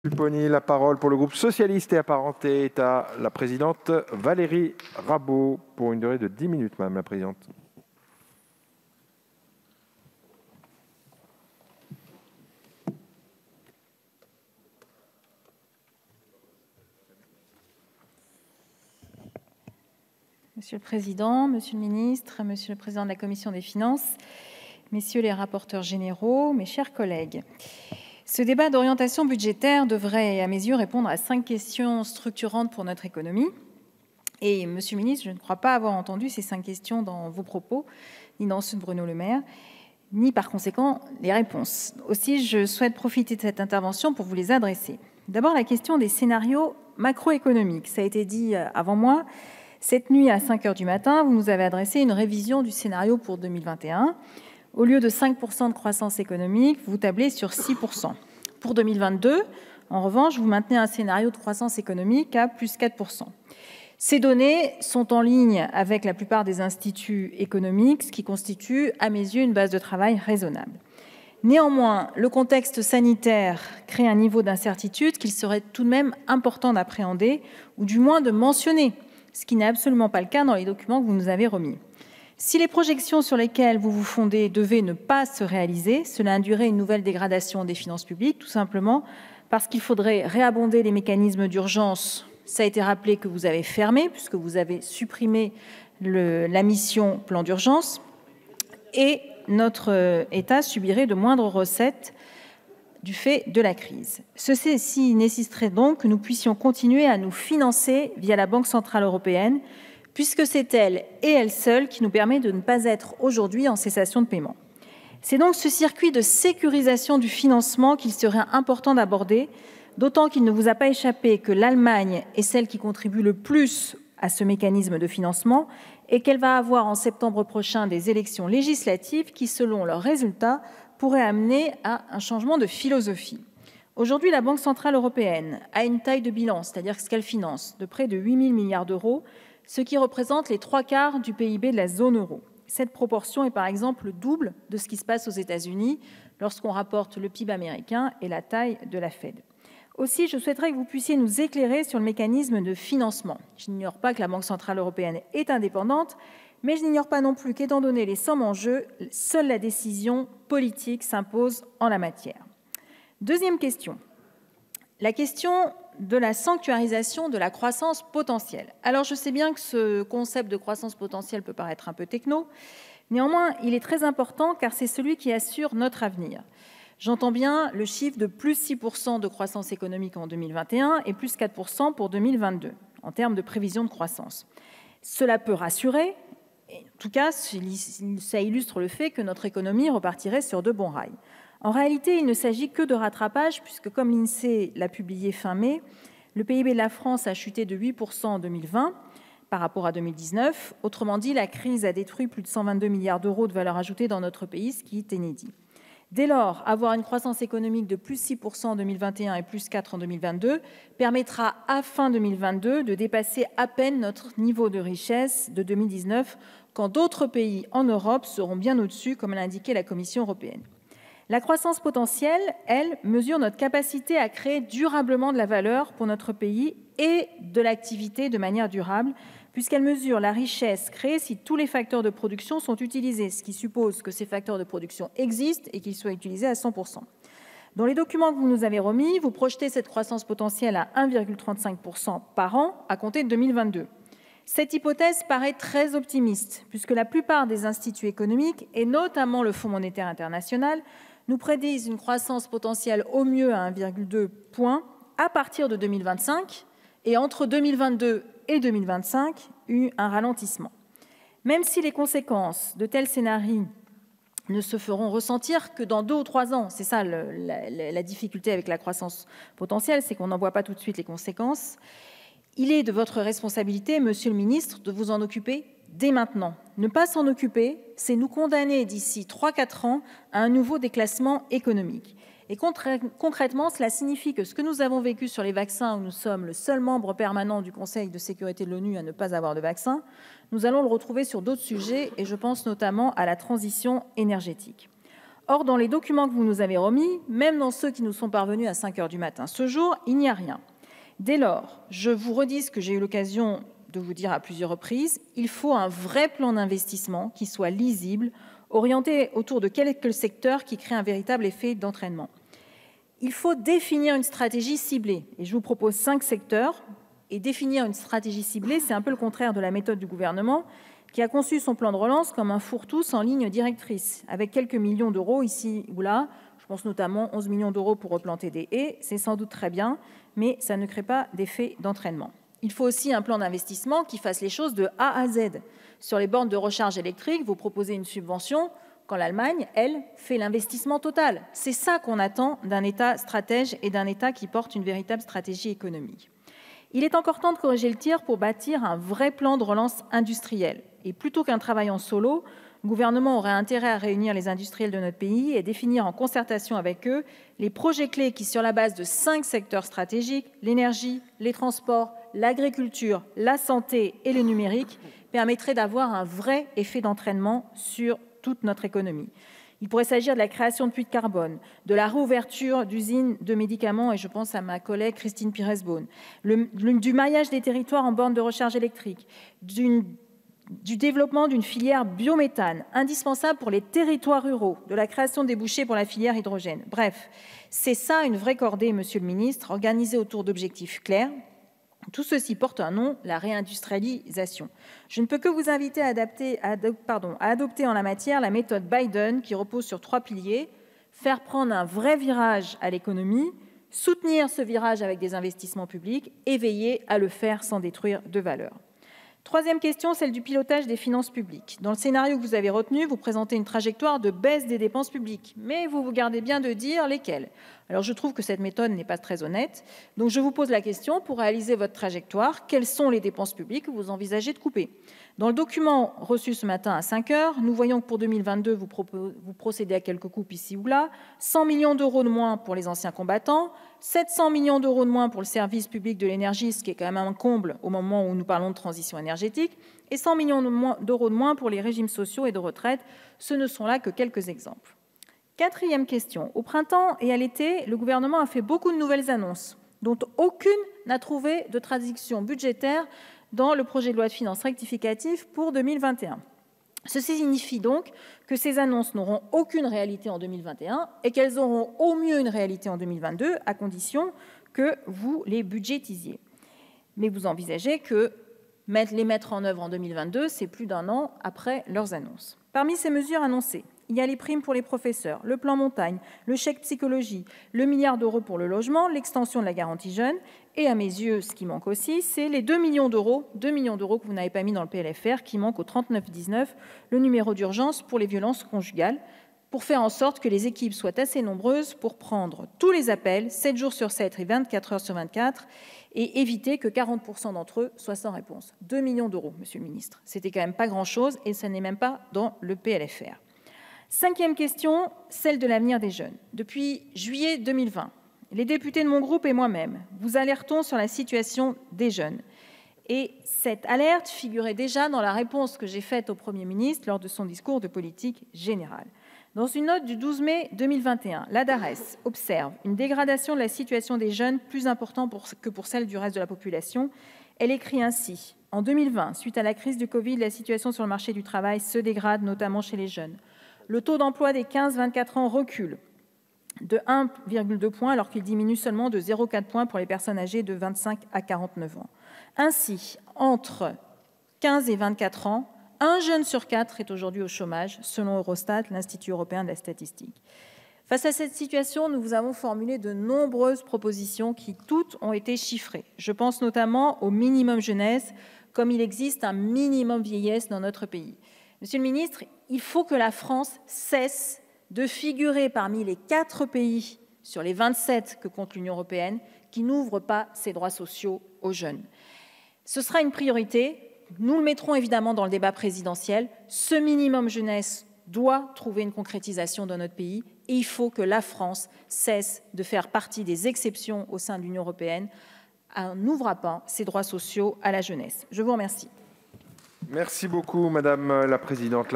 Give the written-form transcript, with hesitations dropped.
Pupponi, la parole pour le groupe socialiste et apparenté est à la présidente Valérie Rabault pour une durée de 10 minutes, Madame la Présidente. Monsieur le Président, Monsieur le Ministre, Monsieur le Président de la Commission des Finances, Messieurs les rapporteurs généraux, mes chers collègues. Ce débat d'orientation budgétaire devrait, à mes yeux, répondre à 5 questions structurantes pour notre économie. Et, Monsieur le Ministre, je ne crois pas avoir entendu ces 5 questions dans vos propos, ni dans ceux de Bruno Le Maire, ni par conséquent les réponses. Aussi, je souhaite profiter de cette intervention pour vous les adresser. D'abord, la question des scénarios macroéconomiques. Ça a été dit avant moi. Cette nuit, à 5 heures du matin, vous nous avez adressé une révision du scénario pour 2021. Au lieu de 5% de croissance économique, vous tablez sur 6%. Pour 2022, en revanche, vous maintenez un scénario de croissance économique à plus 4%. Ces données sont en ligne avec la plupart des instituts économiques, ce qui constitue, à mes yeux, une base de travail raisonnable. Néanmoins, le contexte sanitaire crée un niveau d'incertitude qu'il serait tout de même important d'appréhender, ou du moins de mentionner, ce qui n'est absolument pas le cas dans les documents que vous nous avez remis. Si les projections sur lesquelles vous vous fondez devaient ne pas se réaliser, cela induirait une nouvelle dégradation des finances publiques, tout simplement parce qu'il faudrait réabonder les mécanismes d'urgence. Ça a été rappelé que vous avez fermé, puisque vous avez supprimé la mission plan d'urgence, et notre État subirait de moindres recettes du fait de la crise. Ceci nécessiterait donc que nous puissions continuer à nous financer via la Banque centrale européenne, puisque c'est elle et elle seule qui nous permet de ne pas être aujourd'hui en cessation de paiement. C'est donc ce circuit de sécurisation du financement qu'il serait important d'aborder, d'autant qu'il ne vous a pas échappé que l'Allemagne est celle qui contribue le plus à ce mécanisme de financement et qu'elle va avoir en septembre prochain des élections législatives qui, selon leurs résultats, pourrait amener à un changement de philosophie. Aujourd'hui, la Banque centrale européenne a une taille de bilan, c'est-à-dire ce qu'elle finance, de près de 8 000 milliards d'euros, ce qui représente les 3/4 du PIB de la zone euro. Cette proportion est par exemple le double de ce qui se passe aux États-Unis lorsqu'on rapporte le PIB américain et la taille de la Fed. Aussi, je souhaiterais que vous puissiez nous éclairer sur le mécanisme de financement. Je n'ignore pas que la Banque centrale européenne est indépendante, mais je n'ignore pas non plus qu'étant donné les sommes en jeu, seule la décision politique s'impose en la matière. Deuxième question, la question de la sanctuarisation de la croissance potentielle. Alors je sais bien que ce concept de croissance potentielle peut paraître un peu techno, néanmoins il est très important car c'est celui qui assure notre avenir. J'entends bien le chiffre de plus 6% de croissance économique en 2021 et plus 4% pour 2022 en termes de prévision de croissance. Cela peut rassurer. En tout cas, ça illustre le fait que notre économie repartirait sur de bons rails. En réalité, il ne s'agit que de rattrapage, puisque comme l'INSEE l'a publié fin mai, le PIB de la France a chuté de 8% en 2020 par rapport à 2019. Autrement dit, la crise a détruit plus de 122 milliards d'euros de valeur ajoutée dans notre pays, ce qui est inédit. Dès lors, avoir une croissance économique de plus 6% en 2021 et plus 4% en 2022 permettra à fin 2022 de dépasser à peine notre niveau de richesse de 2019, quand d'autres pays en Europe seront bien au-dessus, comme l'a indiqué la Commission européenne. La croissance potentielle, elle, mesure notre capacité à créer durablement de la valeur pour notre pays et de l'activité de manière durable, puisqu'elle mesure la richesse créée si tous les facteurs de production sont utilisés, ce qui suppose que ces facteurs de production existent et qu'ils soient utilisés à 100%. Dans les documents que vous nous avez remis, vous projetez cette croissance potentielle à 1,35% par an à compter de 2022. Cette hypothèse paraît très optimiste, puisque la plupart des instituts économiques, et notamment le Fonds monétaire international, nous prédisent une croissance potentielle au mieux à 1,2 point à partir de 2025, et entre 2022 et 2025, un ralentissement. Même si les conséquences de tels scénarios ne se feront ressentir que dans 2 ou 3 ans, c'est ça la difficulté avec la croissance potentielle, c'est qu'on n'en voit pas tout de suite les conséquences. Il est de votre responsabilité, Monsieur le Ministre, de vous en occuper dès maintenant. Ne pas s'en occuper, c'est nous condamner d'ici 3-4 ans à un nouveau déclassement économique. Et concrètement, cela signifie que ce que nous avons vécu sur les vaccins, où nous sommes le seul membre permanent du Conseil de sécurité de l'ONU à ne pas avoir de vaccin, nous allons le retrouver sur d'autres sujets, et je pense notamment à la transition énergétique. Or, dans les documents que vous nous avez remis, même dans ceux qui nous sont parvenus à 5 heures du matin ce jour, il n'y a rien. Dès lors, je vous redis ce que j'ai eu l'occasion de vous dire à plusieurs reprises, il faut un vrai plan d'investissement qui soit lisible, orienté autour de quelques secteurs qui créent un véritable effet d'entraînement. Il faut définir une stratégie ciblée, et je vous propose 5 secteurs. Et définir une stratégie ciblée, c'est un peu le contraire de la méthode du gouvernement, qui a conçu son plan de relance comme un fourre-tout sans ligne directrice, avec quelques millions d'euros ici ou là. Je pense notamment 11 millions d'euros pour replanter des haies, c'est sans doute très bien, mais ça ne crée pas d'effet d'entraînement. Il faut aussi un plan d'investissement qui fasse les choses de A à Z. Sur les bornes de recharge électrique, vous proposez une subvention, quand l'Allemagne, elle, fait l'investissement total. C'est ça qu'on attend d'un État stratège et d'un État qui porte une véritable stratégie économique. Il est encore temps de corriger le tir pour bâtir un vrai plan de relance industrielle. Et plutôt qu'un travail en solo, le gouvernement aurait intérêt à réunir les industriels de notre pays et définir en concertation avec eux les projets clés qui, sur la base de 5 secteurs stratégiques, l'énergie, les transports, l'agriculture, la santé et le numérique, permettraient d'avoir un vrai effet d'entraînement sur toute notre économie. Il pourrait s'agir de la création de puits de carbone, de la réouverture d'usines de médicaments, et je pense à ma collègue Christine Pires-Beaune, du maillage des territoires en bornes de recharge électrique, du développement d'une filière biométhane, indispensable pour les territoires ruraux, de la création de débouchés pour la filière hydrogène. Bref, c'est ça une vraie cordée, Monsieur le Ministre, organisée autour d'objectifs clairs. Tout ceci porte un nom, la réindustrialisation. Je ne peux que vous inviter à adopter en la matière la méthode Biden qui repose sur 3 piliers. Faire prendre un vrai virage à l'économie, soutenir ce virage avec des investissements publics et veiller à le faire sans détruire de valeur. Troisième question, celle du pilotage des finances publiques. Dans le scénario que vous avez retenu, vous présentez une trajectoire de baisse des dépenses publiques, mais vous vous gardez bien de dire lesquelles. Alors je trouve que cette méthode n'est pas très honnête, donc je vous pose la question, pour réaliser votre trajectoire, quelles sont les dépenses publiques que vous envisagez de couper? Dans le document reçu ce matin à 5 heures, nous voyons que pour 2022, vous procédez à quelques coupes ici ou là, 100 millions d'euros de moins pour les anciens combattants, 700 millions d'euros de moins pour le service public de l'énergie, ce qui est quand même un comble au moment où nous parlons de transition énergétique, et 100 millions d'euros de moins pour les régimes sociaux et de retraite. Ce ne sont là que quelques exemples. Quatrième question. Au printemps et à l'été, le gouvernement a fait beaucoup de nouvelles annonces, dont aucune n'a trouvé de traduction budgétaire dans le projet de loi de finances rectificative pour 2021. Ceci signifie donc que ces annonces n'auront aucune réalité en 2021 et qu'elles auront au mieux une réalité en 2022, à condition que vous les budgétisiez. Mais vous envisagez que les mettre en œuvre en 2022, c'est plus d'1 an après leurs annonces. Parmi ces mesures annoncées, il y a les primes pour les professeurs, le plan montagne, le chèque psychologie, le milliard d'euros pour le logement, l'extension de la garantie jeune, et à mes yeux, ce qui manque aussi, c'est les 2 millions d'euros que vous n'avez pas mis dans le PLFR, qui manquent au 3919, le numéro d'urgence pour les violences conjugales, pour faire en sorte que les équipes soient assez nombreuses pour prendre tous les appels, 7 jours sur 7 et 24 heures sur 24, et éviter que 40% d'entre eux soient sans réponse. 2 millions d'euros, Monsieur le Ministre. C'était quand même pas grand-chose, et ça n'est même pas dans le PLFR. Cinquième question, celle de l'avenir des jeunes. Depuis juillet 2020, les députés de mon groupe et moi-même vous alertons sur la situation des jeunes. Et cette alerte figurait déjà dans la réponse que j'ai faite au Premier ministre lors de son discours de politique générale. Dans une note du 12 mai 2021, la DARES observe une dégradation de la situation des jeunes plus importante que pour celle du reste de la population. Elle écrit ainsi « En 2020, suite à la crise du Covid, la situation sur le marché du travail se dégrade, notamment chez les jeunes. Le taux d'emploi des 15-24 ans recule de 1,2 points alors qu'il diminue seulement de 0,4 points pour les personnes âgées de 25 à 49 ans. Ainsi, entre 15 et 24 ans, un jeune sur 4 est aujourd'hui au chômage, selon Eurostat, l'Institut européen de la statistique. Face à cette situation, nous vous avons formulé de nombreuses propositions qui toutes ont été chiffrées. Je pense notamment au minimum jeunesse, comme il existe un minimum vieillesse dans notre pays. Monsieur le ministre, il faut que la France cesse de figurer parmi les 4 pays sur les 27 que compte l'Union européenne qui n'ouvrent pas ses droits sociaux aux jeunes. Ce sera une priorité. Nous le mettrons évidemment dans le débat présidentiel. Ce minimum jeunesse doit trouver une concrétisation dans notre pays et il faut que la France cesse de faire partie des exceptions au sein de l'Union européenne en n'ouvrant pas ses droits sociaux à la jeunesse. Je vous remercie. Merci beaucoup, Madame la Présidente.